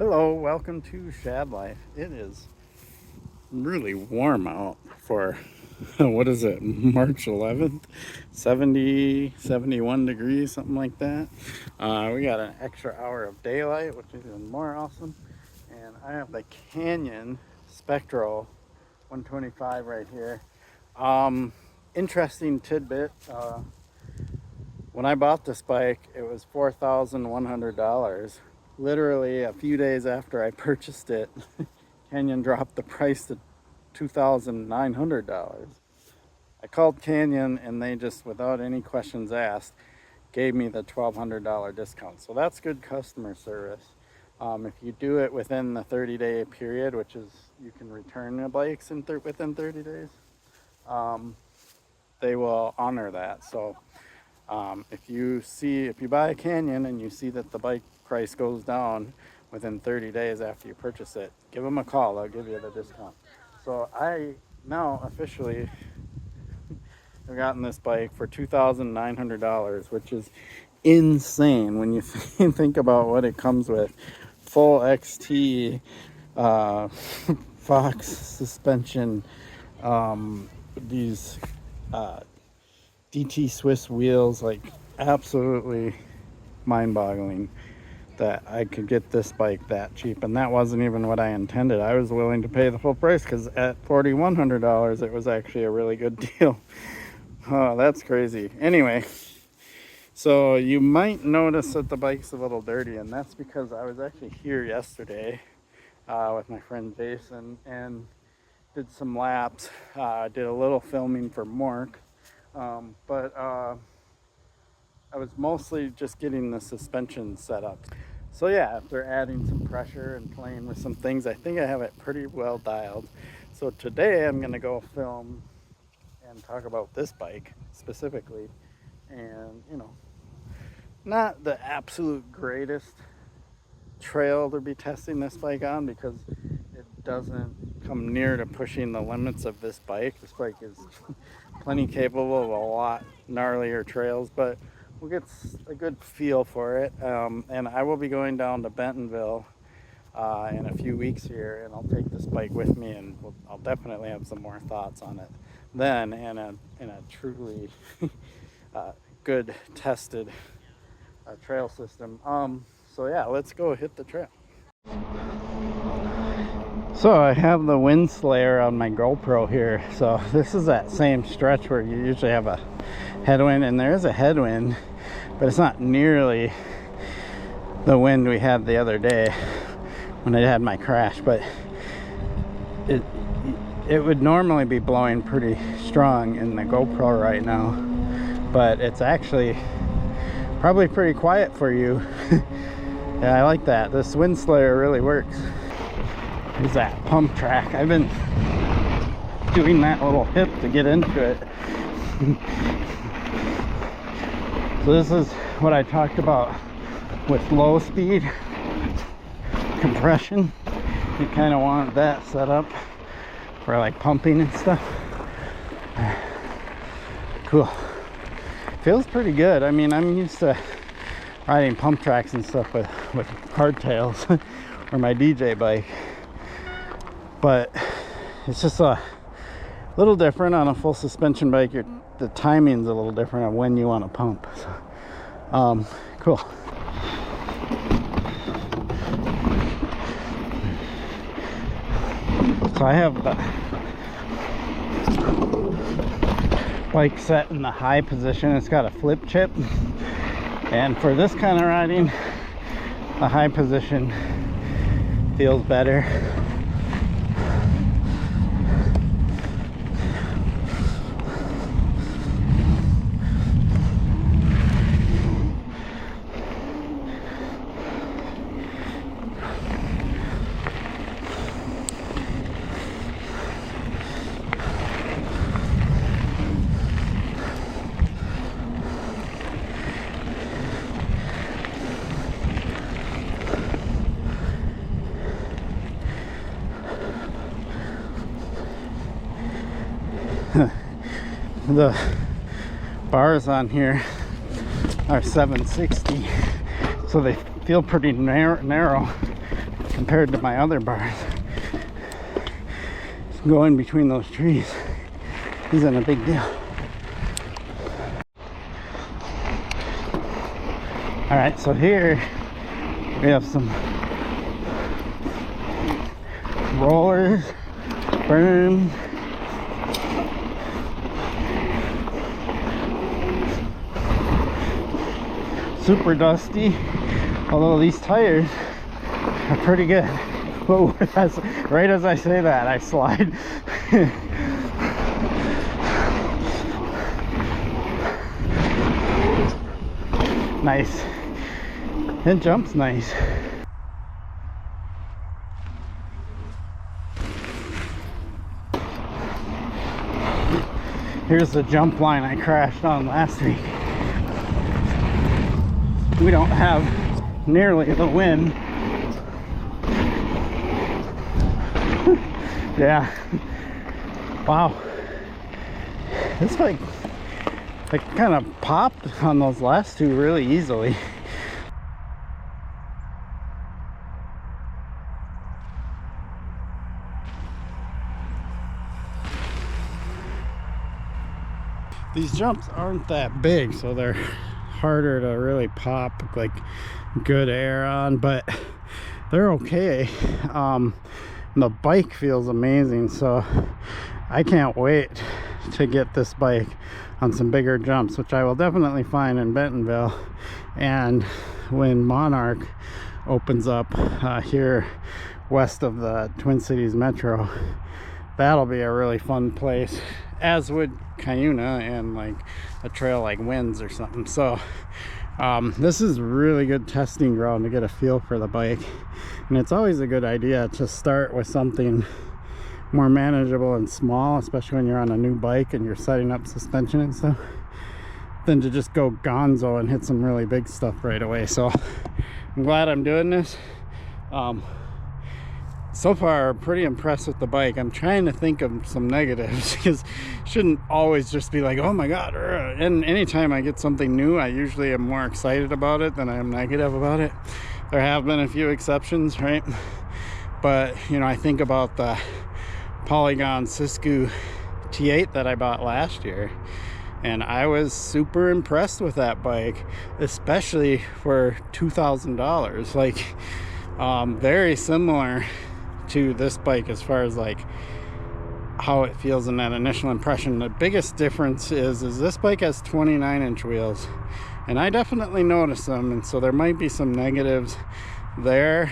Hello, welcome to Shad Life. It is really warm out for what is it, March 11th? 70, 71 degrees, something like that. We got an extra hour of daylight, which is even more awesome. And I have the Canyon Spectral 125 right here. Interesting tidbit. When I bought this bike, it was $4,100. Literally a few days after I purchased it, Canyon dropped the price to $2,900. I called Canyon and they just, without any questions asked, gave me the $1,200 discount. So that's good customer service. If you do it within the 30-day period, which is you can return the bikes within 30 days, they will honor that. So if you buy a Canyon and you see that the bike price goes down within 30 days after you purchase it, give them a call. They'll give you the discount. So I now officially have gotten this bike for $2,900, which is insane when you think about what it comes with. Full XT, Fox suspension, these DT Swiss wheels, like absolutely mind-boggling that I could get this bike that cheap. And that wasn't even what I intended. I was willing to pay the full price because at $4,100 it was actually a really good deal. Oh, that's crazy. Anyway, so you might notice that the bike's a little dirty, and that's because I was actually here yesterday with my friend Jason and did some laps, did a little filming for Mork. But I was mostly just getting the suspension set up. So yeah, after adding some pressure and playing with some things, I think I have it pretty well dialed. So today I'm going to go film and talk about this bike specifically. And, not the absolute greatest trail to be testing this bike on because it doesn't come near to pushing the limits of this bike. This bike is plenty capable of a lot gnarlier trails, but we'll get a good feel for it. And I will be going down to Bentonville in a few weeks here, and I'll take this bike with me, and I'll definitely have some more thoughts on it then in a truly good tested trail system. So yeah, let's go hit the trail. So I have the wind slayer on my GoPro here. So this is that same stretch where you usually have a headwind, and there is a headwind, but it's not nearly the wind we had the other day when I had my crash. But it would normally be blowing pretty strong in the GoPro right now, but it's actually probably pretty quiet for you. Yeah, I like that. This wind slayer really works. Is that pump track. I've been doing that little hip to get into it. So this is what I talked about with low speed compression. You kind of want that set up for like pumping and stuff. Cool. Feels pretty good. I mean, I'm used to riding pump tracks and stuff with hardtails or my DJ bike. But it's just a little different on a full suspension bike. The timing's a little different on when you want to pump. So, cool. So I have the bike set in the high position. It's got a flip chip, and for this kind of riding, the high position feels better. The bars on here are 760, so they feel pretty narrow compared to my other bars. Going between those trees isn't a big deal. All right, so here we have some rollers, berms, super dusty, although these tires are pretty good. Whoa, right as I say that, I slide. Nice. It jumps nice. Here's the jump line I crashed on last week. We don't have nearly the wind. Yeah. Wow. This bike kind of popped on those last two really easily. These jumps aren't that big, so they're harder to really pop like good air on, but they're okay. The bike feels amazing, so I can't wait to get this bike on some bigger jumps, which I will definitely find in Bentonville, and when Monarch opens up here west of the Twin Cities Metro, that'll be a really fun place, as would Cuyuna and like a trail like Winds or something. So this is really good testing ground to get a feel for the bike, and it's always a good idea to start with something more manageable and small, especially when you're on a new bike and you're setting up suspension and stuff, than to just go gonzo and hit some really big stuff right away. So I'm glad I'm doing this. So far, pretty impressed with the bike. I'm trying to think of some negatives, because it shouldn't always just be like, oh my god. And anytime I get something new, I usually am more excited about it than I am negative about it. There have been a few exceptions, right? But you know, I think about the Polygon Siskiyou T8 that I bought last year, and I was super impressed with that bike, especially for $2,000. Like very similar to this bike as far as like how it feels in that initial impression. The biggest difference is this bike has 29-inch wheels, and I definitely noticed them, and so there might be some negatives there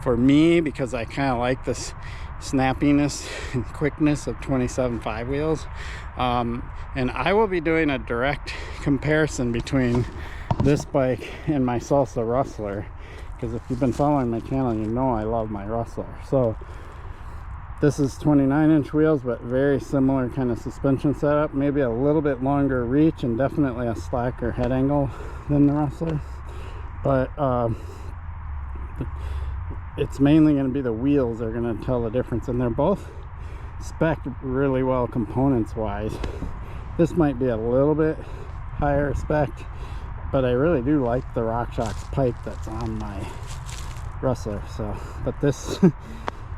for me, because I kind of like this snappiness and quickness of 27.5 wheels. And I will be doing a direct comparison between this bike and my Salsa Rustler, because if you've been following my channel, you know I love my Rustler. So this is 29-inch wheels, but very similar kind of suspension setup, maybe a little bit longer reach, and definitely a slacker head angle than the Rustler. But it's mainly going to be the wheels that are going to tell the difference, and they're both spec'd really well components wise. This might be a little bit higher spec, but I really do like the RockShox pipe that's on my Rustler. So, but this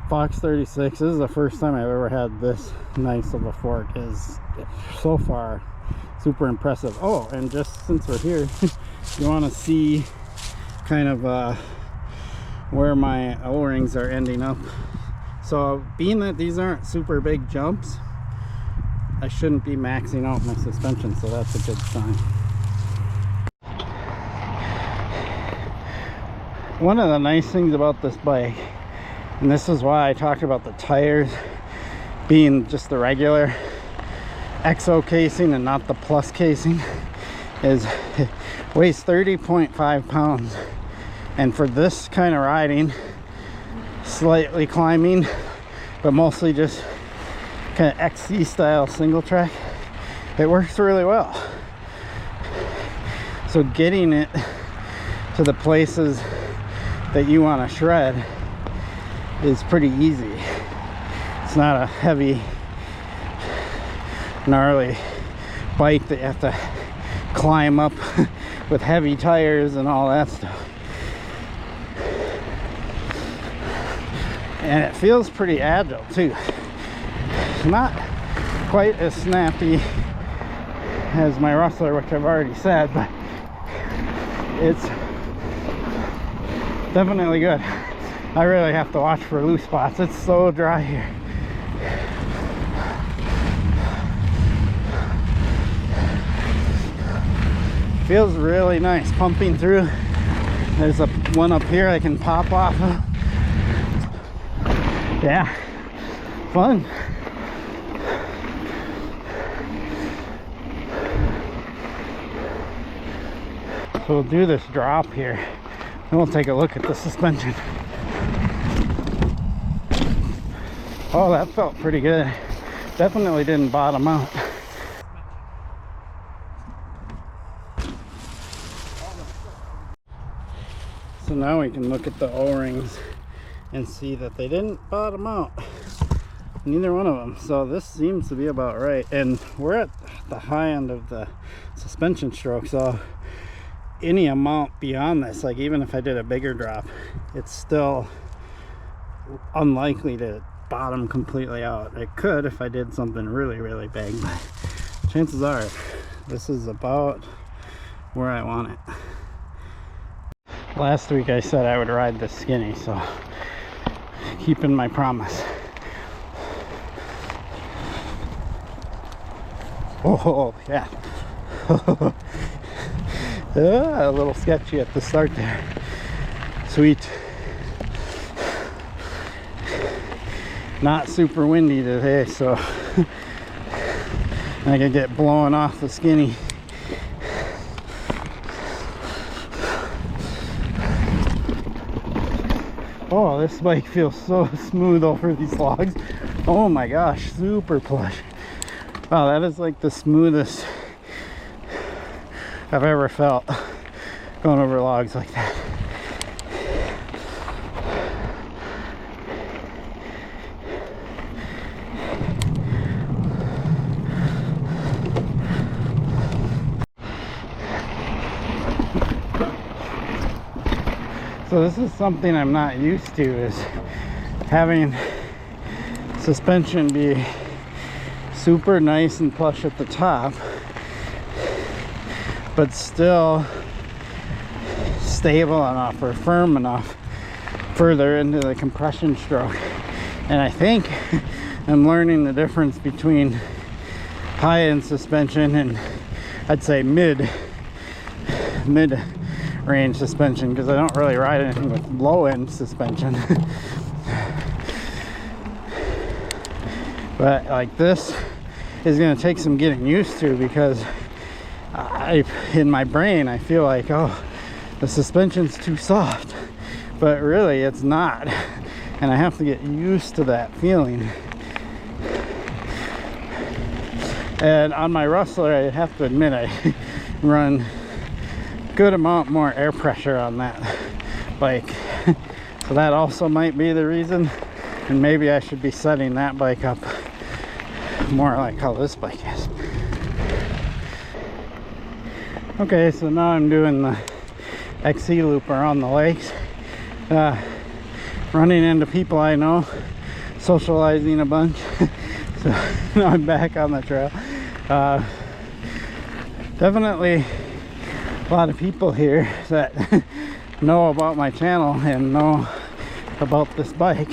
Fox 36, this is the first time I've ever had this nice of a fork. Is so far super impressive. Oh, and just since we're here, you want to see kind of where my O-rings are ending up. So being that these aren't super big jumps, I shouldn't be maxing out my suspension, so that's a good sign. One of the nice things about this bike, and this is why I talked about the tires being just the regular XO casing and not the plus casing, is it weighs 30.5 pounds. And for this kind of riding, slightly climbing, but mostly just kind of XC style single track, it works really well. So getting it to the places that you want to shred is pretty easy. It's not a heavy, gnarly bike that you have to climb up with heavy tires and all that stuff. And it feels pretty agile too. Not quite as snappy as my Rustler, which I've already said, but it's definitely good. I really have to watch for loose spots. It's so dry here. Feels really nice pumping through. There's a one up here I can pop off of. Yeah, fun. So we'll do this drop here and we'll take a look at the suspension. Oh, that felt pretty good. Definitely didn't bottom out. So now we can look at the O-rings and see that they didn't bottom out. Neither one of them. So this seems to be about right. And we're at the high end of the suspension stroke. So any amount beyond this, like even if I did a bigger drop, it's still unlikely to bottom completely out. It could if I did something really, really big. But chances are this is about where I want it. Last week I said I would ride this skinny, so keeping my promise. Oh yeah. A little sketchy at the start there. Sweet. Not super windy today, so I could get blowing off the skinny. Oh, this bike feels so smooth over these logs. Oh my gosh, super plush. Wow, that is like the smoothest I've ever felt going over logs like that. So this is something I'm not used to, is having suspension be super nice and plush at the top, but still stable enough or firm enough further into the compression stroke. And I think I'm learning the difference between high-end suspension and I'd say mid range suspension, because I don't really ride anything with low-end suspension. But like this is going to take some getting used to, because in my brain I feel like, oh, the suspension's too soft, but really it's not, and I have to get used to that feeling. And on my Rustler, I have to admit I run good amount more air pressure on that bike, so that also might be the reason. And maybe I should be setting that bike up more like how this bike is. Okay, so now I'm doing the XC loop around the lakes, running into people I know, socializing a bunch. So now I'm back on the trail. Definitely a lot of people here that know about my channel and know about this bike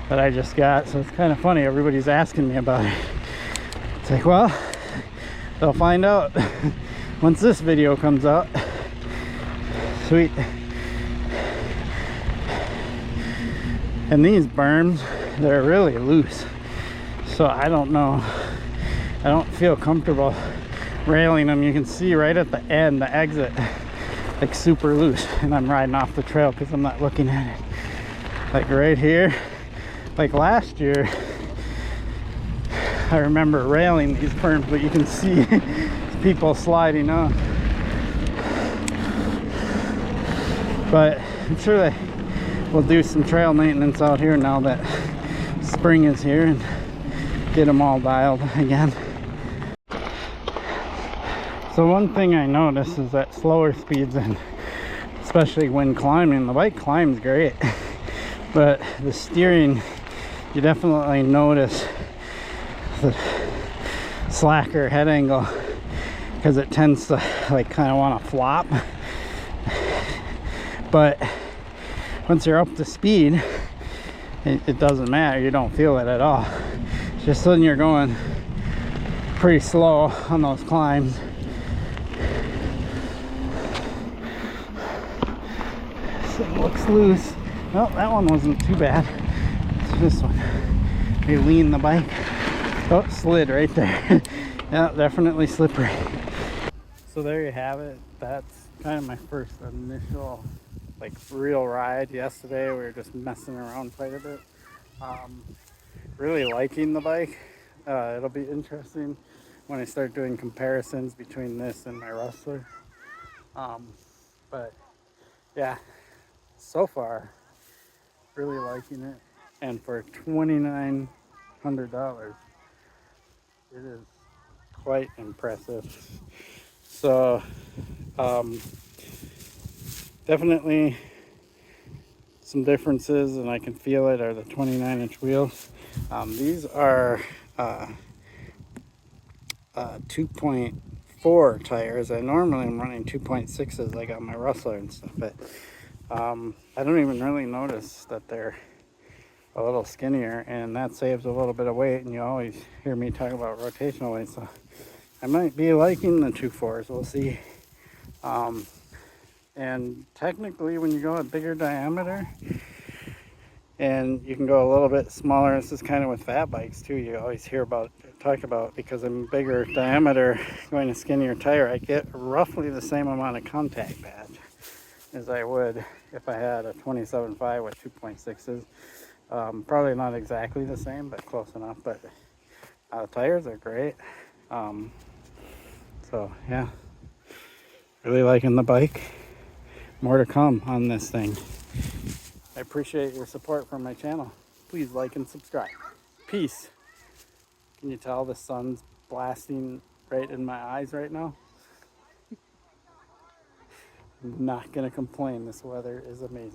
that I just got, so it's kind of funny. Everybody's asking me about it. It's like, well, they'll find out once this video comes out. Sweet. And these berms, they're really loose, so I don't know, I don't feel comfortable railing them. You can see right at the end, the exit, like super loose, and I'm riding off the trail because I'm not looking at it. Like right here, like last year I remember railing these berms, but you can see people sliding on. But I'm sure they will do some trail maintenance out here now that spring is here, and get them all dialed again. So one thing I noticed is that slower speeds, and especially when climbing, the bike climbs great, But the steering, you definitely notice the slacker head angle because it tends to like kind of want to flop. But once you're up to speed, it doesn't matter. You don't feel it at all. Just when you're going pretty slow on those climbs. This thing looks loose. Well, that one wasn't too bad. It's this one. You lean the bike. Oh, slid right there. Yeah, definitely slippery. So there you have it. That's kind of my first initial like real ride. Yesterday we were just messing around quite a bit. Really liking the bike. It'll be interesting when I start doing comparisons between this and my Rustler. But yeah, so far really liking it. And for $2,900, it is quite impressive. So definitely some differences, and I can feel it, are the 29-inch wheels. These are 2.4 tires. I normally am running 2.6s like on my Rustler and stuff, but I don't even really notice that they're a little skinnier, and that saves a little bit of weight. And you always hear me talk about rotational weight, so I might be liking the 2.4s. We'll see. And technically, when you go a bigger diameter, and you can go a little bit smaller, this is kind of with fat bikes too, you always hear about, talk about, because I'm bigger diameter going a skinnier tire, I get roughly the same amount of contact pad as I would if I had a 27.5 with 2.6s. Probably not exactly the same, but close enough. But the tires are great. So yeah, really liking the bike. More to come on this thing. I appreciate your support from my channel. Please like and subscribe. Peace. Can you tell the sun's blasting right in my eyes right now? I'm not gonna complain. This weather is amazing.